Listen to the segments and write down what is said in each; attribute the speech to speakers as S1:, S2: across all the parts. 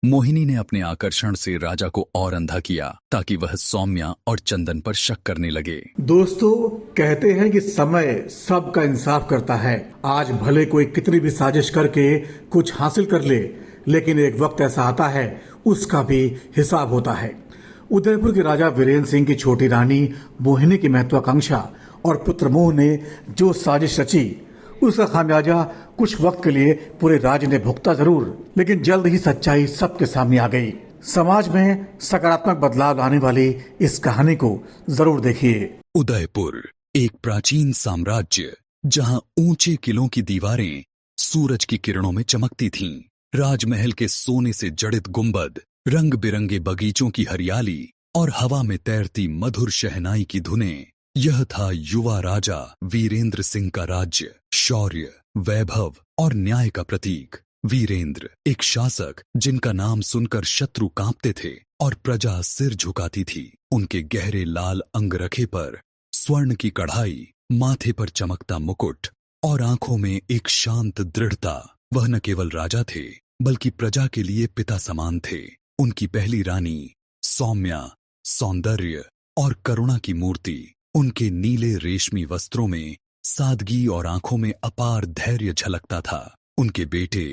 S1: मोहिनी ने अपने आकर्षण से राजा को और अंधा किया ताकि वह सौम्या और चंदन पर शक करने लगे।
S2: दोस्तों, कहते हैं कि समय सबका इंसाफ करता है। आज भले कोई कितनी भी साजिश करके कुछ हासिल कर ले, लेकिन एक वक्त ऐसा आता है उसका भी हिसाब होता है। उदयपुर के राजा वीरेंद्र सिंह की छोटी रानी मोहिनी की महत्वाकांक्षा और पुत्र मोह ने जो साजिश रची, उसका खामियाजा कुछ वक्त के लिए पूरे राज्य ने भुगता जरूर, लेकिन जल्द ही सच्चाई सबके सामने आ गई। समाज में सकारात्मक बदलाव लाने वाली इस कहानी को जरूर देखिए।
S1: उदयपुर एक प्राचीन साम्राज्य जहां ऊंचे किलों की दीवारें सूरज की किरणों में चमकती थीं। राजमहल के सोने से जड़ित गुंबद, रंग बिरंगे बगीचों की हरियाली और हवा में तैरती मधुर शहनाई की धुनें। यह था युवा राजा वीरेंद्र सिंह का राज्य, शौर्य, वैभव और न्याय का प्रतीक। वीरेंद्र एक शासक जिनका नाम सुनकर शत्रु कांपते थे और प्रजा सिर झुकाती थी। उनके गहरे लाल अंगरखे पर स्वर्ण की कढ़ाई, माथे पर चमकता मुकुट और आंखों में एक शांत दृढ़ता। वह न केवल राजा थे बल्कि प्रजा के लिए पिता समान थे। उनकी पहली रानी सौम्या सौंदर्य और करुणा की मूर्ति। उनके नीले रेशमी वस्त्रों में सादगी और आंखों में अपार धैर्य झलकता था। उनके बेटे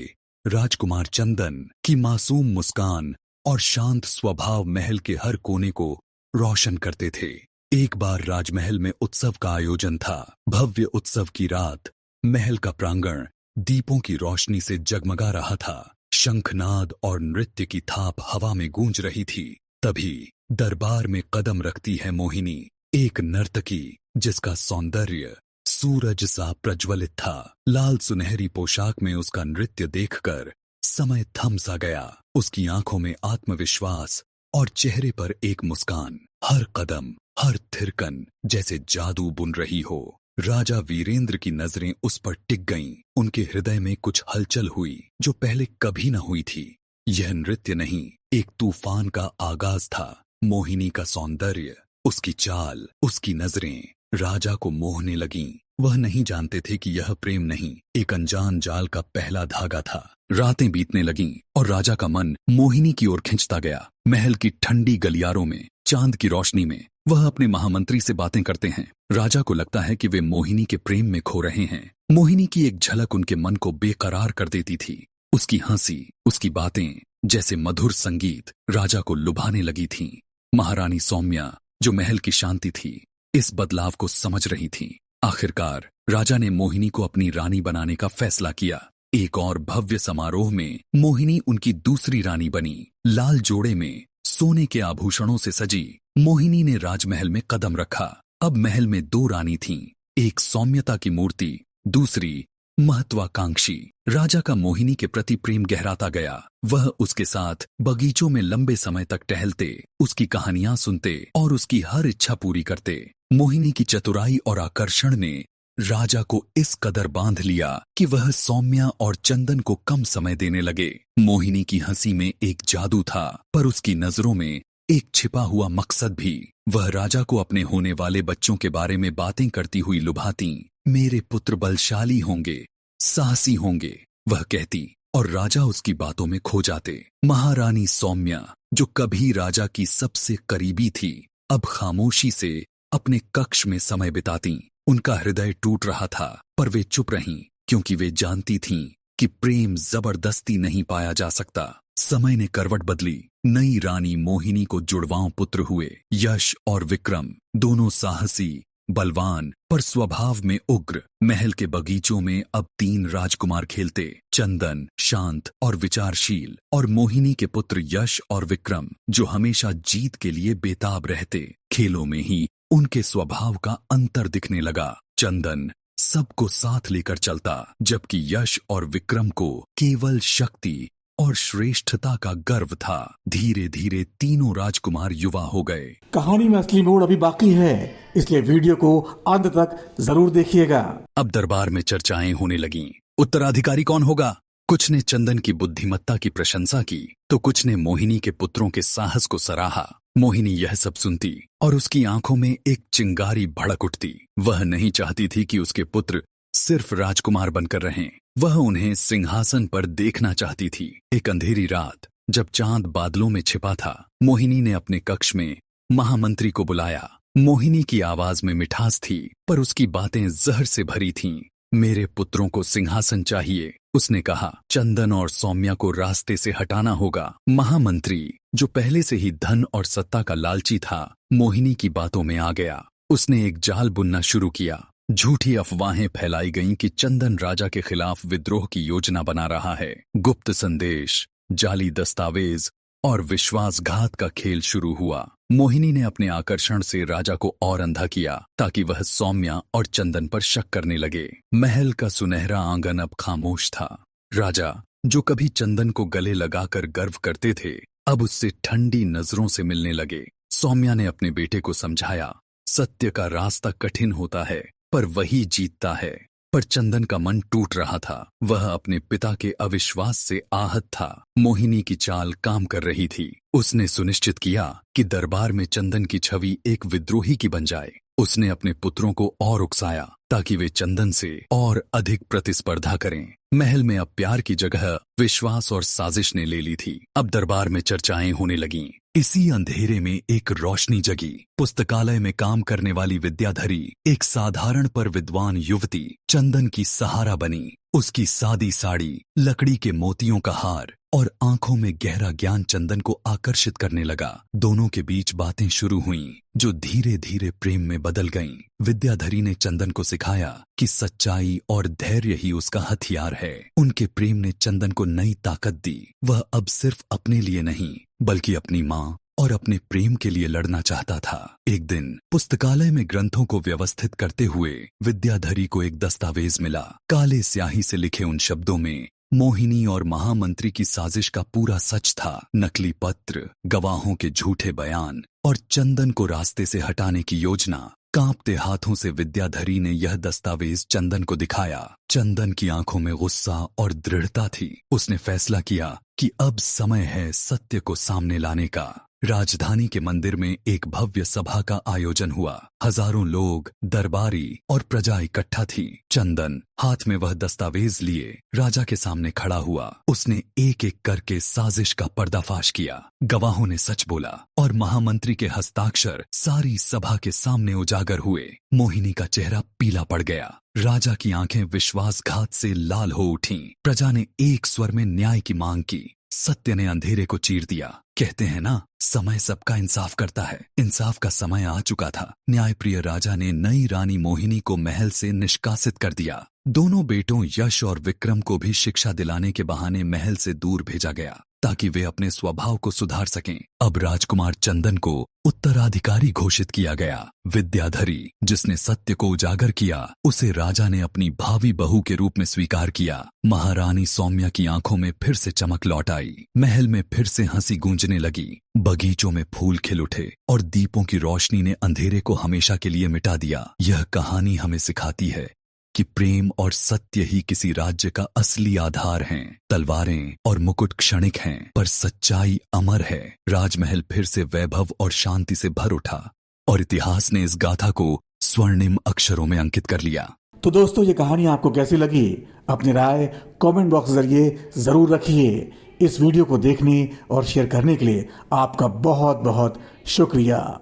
S1: राजकुमार चंदन की मासूम मुस्कान और शांत स्वभाव महल के हर कोने को रोशन करते थे। एक बार राजमहल में उत्सव का आयोजन था। भव्य उत्सव की रात, महल का प्रांगण दीपों की रोशनी से जगमगा रहा था। शंखनाद और नृत्य की थाप हवा में गूंज रही थी। तभी दरबार में कदम रखती है मोहिनी, एक नर्तकी जिसका सौंदर्य सूरज सा प्रज्वलित था। लाल सुनहरी पोशाक में उसका नृत्य देखकर समय थम सा गया। उसकी आंखों में आत्मविश्वास और चेहरे पर एक मुस्कान। हर कदम, हर थिरकन जैसे जादू बुन रही हो। राजा वीरेंद्र की नजरें उस पर टिक गईं। उनके हृदय में कुछ हलचल हुई जो पहले कभी न हुई थी। यह नृत्य नहीं, एक तूफान का आगाज था। मोहिनी का सौंदर्य, उसकी चाल, उसकी नजरें राजा को मोहने लगीं। वह नहीं जानते थे कि यह प्रेम नहीं, एक अनजान जाल का पहला धागा था। रातें बीतने लगीं और राजा का मन मोहिनी की ओर खिंचता गया। महल की ठंडी गलियारों में, चांद की रोशनी में वह अपने महामंत्री से बातें करते हैं। राजा को लगता है कि वे मोहिनी के प्रेम में खो रहे हैं। मोहिनी की एक झलक उनके मन को बेकरार कर देती थी। उसकी हंसी, उसकी बातें जैसे मधुर संगीत राजा को लुभाने लगी थीं। महारानी सौम्या जो महल की शांति थी, इस बदलाव को समझ रही थी। आखिरकार राजा ने मोहिनी को अपनी रानी बनाने का फैसला किया। एक और भव्य समारोह में मोहिनी उनकी दूसरी रानी बनी। लाल जोड़े में सोने के आभूषणों से सजी मोहिनी ने राजमहल में कदम रखा। अब महल में दो रानी थीं, एक सौम्यता की मूर्ति, दूसरी महत्वाकांक्षी। राजा का मोहिनी के प्रति प्रेम गहराता गया। वह उसके साथ बगीचों में लंबे समय तक टहलते, उसकी कहानियां सुनते और उसकी हर इच्छा पूरी करते। मोहिनी की चतुराई और आकर्षण ने राजा को इस कदर बांध लिया कि वह सौम्या और चंदन को कम समय देने लगे। मोहिनी की हंसी में एक जादू था, पर उसकी नजरों में एक छिपा हुआ मकसद भी। वह राजा को अपने होने वाले बच्चों के बारे में बातें करती हुई लुभाती। मेरे पुत्र बलशाली होंगे, साहसी होंगे, वह कहती, और राजा उसकी बातों में खो जाते। महारानी सौम्या जो कभी राजा की सबसे करीबी थी, अब खामोशी से अपने कक्ष में समय बिताती। उनका हृदय टूट रहा था, पर वे चुप रहीं, क्योंकि वे जानती थीं कि प्रेम जबरदस्ती नहीं पाया जा सकता। समय ने करवट बदली। नई रानी मोहिनी को जुड़वांव पुत्र हुए, यश और विक्रम। दोनों साहसी, बलवान, पर स्वभाव में उग्र। महल के बगीचों में अब 3 राजकुमार खेलते, चंदन शांत और विचारशील, और मोहिनी के पुत्र यश और विक्रम जो हमेशा जीत के लिए बेताब रहते। खेलों में ही उनके स्वभाव का अंतर दिखने लगा। चंदन सबको साथ लेकर चलता, जबकि यश और विक्रम को केवल शक्ति और श्रेष्ठता का गर्व था। धीरे धीरे तीनों राजकुमार युवा हो गए।
S2: कहानी में असली मोड़ अभी बाकी है, इसलिए वीडियो को अंत तक जरूर देखिएगा।
S1: अब दरबार में चर्चाएं होने लगीं। उत्तराधिकारी कौन होगा? कुछ ने चंदन की बुद्धिमत्ता की प्रशंसा की, तो कुछ ने मोहिनी के पुत्रों के साहस को सराहा। मोहिनी यह सब सुनती और उसकी आंखों में एक चिंगारी भड़क उठती। वह नहीं चाहती थी कि उसके पुत्र सिर्फ राजकुमार बनकर रहें, वह उन्हें सिंहासन पर देखना चाहती थी। एक अंधेरी रात जब चांद बादलों में छिपा था, मोहिनी ने अपने कक्ष में महामंत्री को बुलाया। मोहिनी की आवाज में मिठास थी, पर उसकी बातें जहर से भरी थीं। मेरे पुत्रों को सिंहासन चाहिए, उसने कहा। चंदन और सौम्या को रास्ते से हटाना होगा। महामंत्री, जो पहले से ही धन और सत्ता का लालची था, मोहिनी की बातों में आ गया। उसने एक जाल बुनना शुरू किया। झूठी अफवाहें फैलाई गईं कि चंदन राजा के खिलाफ विद्रोह की योजना बना रहा है। गुप्त संदेश, जाली दस्तावेज और विश्वासघात का खेल शुरू हुआ। मोहिनी ने अपने आकर्षण से राजा को और अंधा किया ताकि वह सौम्या और चंदन पर शक करने लगे। महल का सुनहरा आंगन अब खामोश था। राजा, जो कभी चंदन को गले लगाकर गर्व करते थे, अब उससे ठंडी नजरों से मिलने लगे। सौम्या ने अपने बेटे को समझाया, सत्य का रास्ता कठिन होता है, पर वही जीतता है। पर चंदन का मन टूट रहा था। वह अपने पिता के अविश्वास से आहत था। मोहिनी की चाल काम कर रही थी। उसने सुनिश्चित किया कि दरबार में चंदन की छवि एक विद्रोही की बन जाए। उसने अपने पुत्रों को और उकसाया ताकि वे चंदन से और अधिक प्रतिस्पर्धा करें। महल में अब प्यार की जगह विश्वास और साजिश ने ले ली थी। अब दरबार में चर्चाएं होने लगीं। इसी अंधेरे में एक रोशनी जगी। पुस्तकालय में काम करने वाली विद्याधरी, एक साधारण पर विद्वान युवती, चंदन की सहारा बनी। उसकी सादी साड़ी, लकड़ी के मोतियों का हार और आंखों में गहरा ज्ञान चंदन को आकर्षित करने लगा। दोनों के बीच बातें शुरू हुईं, जो धीरे धीरे प्रेम में बदल गईं। विद्याधरी ने चंदन को सिखाया कि सच्चाई और धैर्य ही उसका हथियार है। उनके प्रेम ने चंदन को नई ताकत दी। वह अब सिर्फ अपने लिए नहीं, बल्कि अपनी माँ और अपने प्रेम के लिए लड़ना चाहता था। एक दिन पुस्तकालय में ग्रंथों को व्यवस्थित करते हुए विद्याधरी को एक दस्तावेज मिला। काले स्याही से लिखे उन शब्दों में मोहिनी और महामंत्री की साजिश का पूरा सच था। नकली पत्र, गवाहों के झूठे बयान और चंदन को रास्ते से हटाने की योजना। कांपते हाथों से विद्याधरी ने यह दस्तावेज चंदन को दिखाया। चंदन की आंखों में गुस्सा और दृढ़ता थी। उसने फैसला किया कि अब समय है सत्य को सामने लाने का। राजधानी के मंदिर में एक भव्य सभा का आयोजन हुआ। हजारों लोग, दरबारी और प्रजा इकट्ठा थी। चंदन हाथ में वह दस्तावेज लिए राजा के सामने खड़ा हुआ। उसने एक एक करके साजिश का पर्दाफाश किया। गवाहों ने सच बोला और महामंत्री के हस्ताक्षर सारी सभा के सामने उजागर हुए। मोहिनी का चेहरा पीला पड़ गया। राजा की आंखें विश्वासघात से लाल हो उठीं। प्रजा ने एक स्वर में न्याय की मांग की। सत्य ने अंधेरे को चीर दिया। कहते हैं ना, समय सबका इंसाफ करता है। इंसाफ का समय आ चुका था। न्यायप्रिय राजा ने नई रानी मोहिनी को महल से निष्कासित कर दिया। दोनों बेटों यश और विक्रम को भी शिक्षा दिलाने के बहाने महल से दूर भेजा गया ताकि वे अपने स्वभाव को सुधार सकें। अब राजकुमार चंदन को उत्तराधिकारी घोषित किया गया। विद्याधरी, जिसने सत्य को उजागर किया, उसे राजा ने अपनी भावी बहू के रूप में स्वीकार किया। महारानी सौम्या की आंखों में फिर से चमक लौट आई। महल में फिर से हंसी गूंजने लगी। बगीचों में फूल खिल उठे और दीपों की रोशनी ने अंधेरे को हमेशा के लिए मिटा दिया। यह कहानी हमें सिखाती है कि प्रेम और सत्य ही किसी राज्य का असली आधार हैं। तलवारें और मुकुट क्षणिक हैं, पर सच्चाई अमर है। राजमहल फिर से वैभव और शांति से भर उठा और इतिहास ने इस गाथा को स्वर्णिम अक्षरों में अंकित कर लिया।
S2: तो दोस्तों, ये कहानी आपको कैसी लगी? अपनी राय कमेंट बॉक्स के जरिए जरूर रखिए। इस वीडियो को देखने और शेयर करने के लिए आपका बहुत बहुत शुक्रिया।